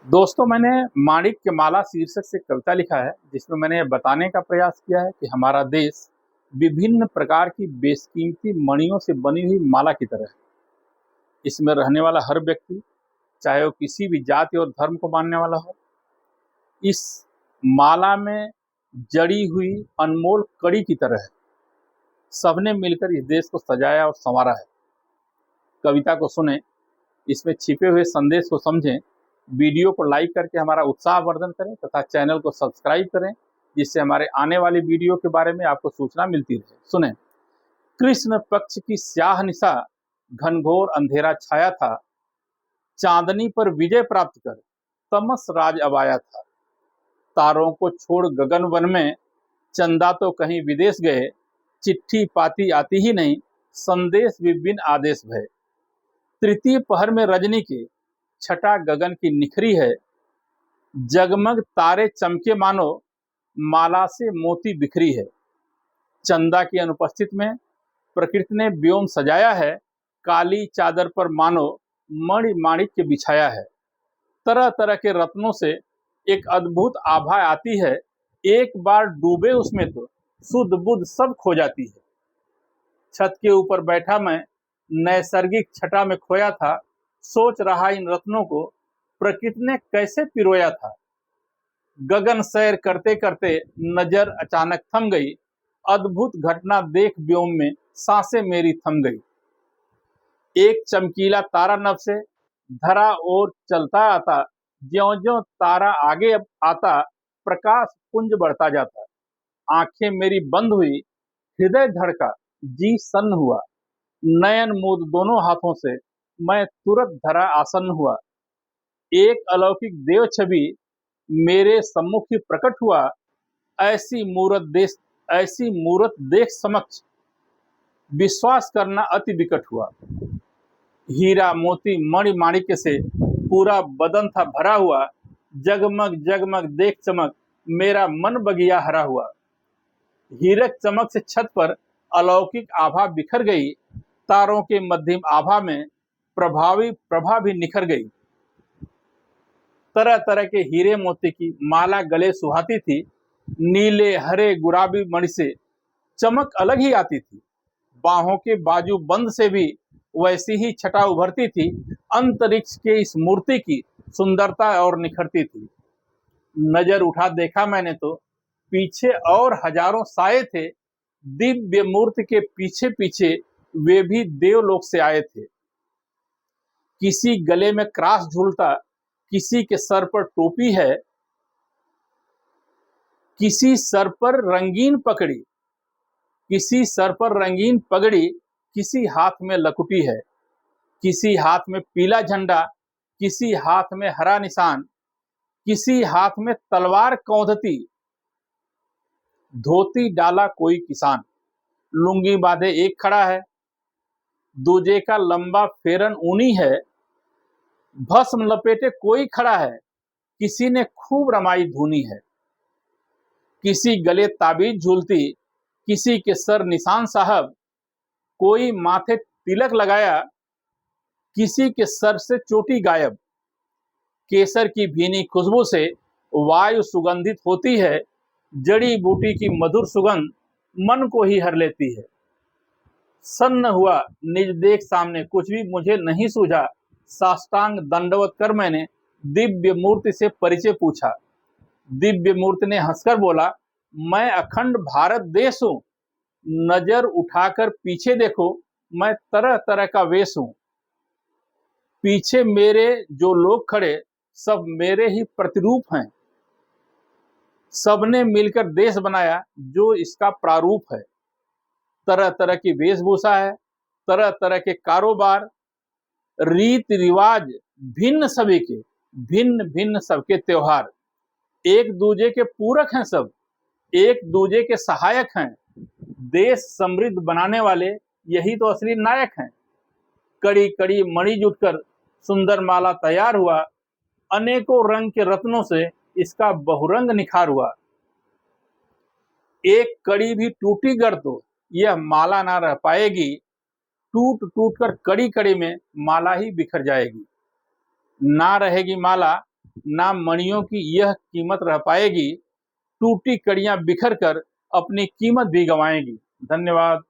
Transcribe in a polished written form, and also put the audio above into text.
दोस्तों, मैंने माणिक्य माला शीर्षक से कविता लिखा है, जिसमें मैंने ये बताने का प्रयास किया है कि हमारा देश विभिन्न प्रकार की बेशकीमती मणियों से बनी हुई माला की तरह है। इसमें रहने वाला हर व्यक्ति, चाहे वो किसी भी जाति और धर्म को मानने वाला हो, इस माला में जड़ी हुई अनमोल कड़ी की तरह है। सबने मिलकर इस देश को सजाया और संवारा है। कविता को सुने, इसमें छिपे हुए संदेश को समझें, वीडियो को लाइक करके हमारा उत्साहवर्धन करें तथा चैनल को सब्सक्राइब करें, जिससे हमारे आने वाली वीडियो के बारे में आपको सूचना मिलती रहे। सुने। कृष्ण पक्ष की स्याह निशा, घनघोर अंधेरा छाया था। चांदनी पर विजय प्राप्त कर तमस राज अब आया था। तारों को छोड़ गगन वन में, चंदा तो कहीं विदेश गए। चिट्ठी पाती आती ही नहीं, संदेश विभिन्न आदेश भय। तृतीय पहर में रजनी के, छटा गगन की निखरी है। जगमग तारे चमके मानो, माला से मोती बिखरी है। चंदा की अनुपस्थित में प्रकृति ने व्योम सजाया है। काली चादर पर मानो मणि माणिक्य बिछाया है। तरह तरह के रत्नों से एक अद्भुत आभा आती है। एक बार डूबे उसमें तो शुद्ध बुद्ध सब खो जाती है। छत के ऊपर बैठा मैं, नैसर्गिक छटा में खोया था। सोच रहा इन रत्नों को प्रकृति ने कैसे पिरोया था। गगन सैर करते करते नजर अचानक थम गई। अद्भुत घटना देख व्योम में सांसें मेरी थम गई। एक चमकीला तारा नभ से धरा और चलता आता। ज्यों-ज्यों तारा आगे आता, प्रकाश पुंज बढ़ता जाता। आंखें मेरी बंद हुई, हृदय धड़का, जी सन्न हुआ। नयन मूंद दोनों हाथों से मैं तुरंत धरा आसन्न हुआ। एक अलौकिक देव छवि मेरे सम्मुख ही प्रकट हुआ। ऐसी मूरत देख समक्ष विश्वास करना अति विकट हुआ। हीरा मोती मणि माणिक्य से पूरा बदन था भरा हुआ। जगमग जगमग देख चमक, मेरा मन बगिया हरा हुआ। हीरक चमक से छत पर अलौकिक आभा बिखर गई। तारों के मध्यम आभा में प्रभावी प्रभा भी निखर गई। तरह तरह के हीरे मोती की माला गले सुहाती थी। नीले हरे गुलाबी मणि से चमक अलग ही आती थी। बाहों के बाजू बंद से भी वैसी ही छटा उभरती थी। अंतरिक्ष के इस मूर्ति की सुंदरता और निखरती थी। नजर उठा देखा मैंने तो पीछे और हजारों साए थे। दिव्य मूर्ति के पीछे पीछे वे भी देवलोक से आए थे। किसी गले में क्रास झूलता, किसी के सर पर टोपी है, किसी सर पर रंगीन पगड़ी, किसी सर पर रंगीन पगड़ी, किसी हाथ में लकुटी है, किसी हाथ में पीला झंडा, किसी हाथ में हरा निशान, किसी हाथ में तलवार कौंधती। धोती डाला कोई किसान, लुंगी बांधे एक खड़ा है। दूजे का लंबा फेरन ऊनी है। भस्म लपेटे कोई खड़ा है, किसी ने खूब रमाई धुनी है। किसी गले ताबीज झूलती, किसी के सर निशान साहब। कोई माथे तिलक लगाया, किसी के सर से चोटी गायब। केसर की भीनी खुशबू से वायु सुगंधित होती है। जड़ी बूटी की मधुर सुगंध मन को ही हर लेती है। सन्न हुआ निज देख सामने, कुछ भी मुझे नहीं सूझा। साष्टांग दंडवत कर मैंने दिव्य मूर्ति से परिचय पूछा। दिव्य मूर्ति ने हंसकर बोला, मैं अखंड भारत देश हूं। नजर उठाकर पीछे देखो, मैं तरह तरह का वेश हूं। पीछे मेरे जो लोग खड़े, सब मेरे ही प्रतिरूप हैं। सबने मिलकर देश बनाया जो इसका प्रारूप है। तरह तरह की वेशभूषा है, तरह तरह के कारोबार, रीति रिवाज भिन्न सभी के, भिन्न भिन्न सबके त्योहार। एक दूजे के पूरक हैं सब, एक दूजे के सहायक हैं। देश समृद्ध बनाने वाले यही तो असली नायक हैं। कड़ी कड़ी मणि जुटकर सुंदर माला तैयार हुआ। अनेकों रंग के रत्नों से इसका बहुरंग निखार हुआ। एक कड़ी भी टूटी गर तो यह माला ना रह पाएगी। टूट टूट कर कड़ी कड़ी में माला ही बिखर जाएगी। ना रहेगी माला ना मणियों की यह कीमत रह पाएगी, टूटी कड़ियां बिखर कर अपनी कीमत भी गंवाएंगी। धन्यवाद।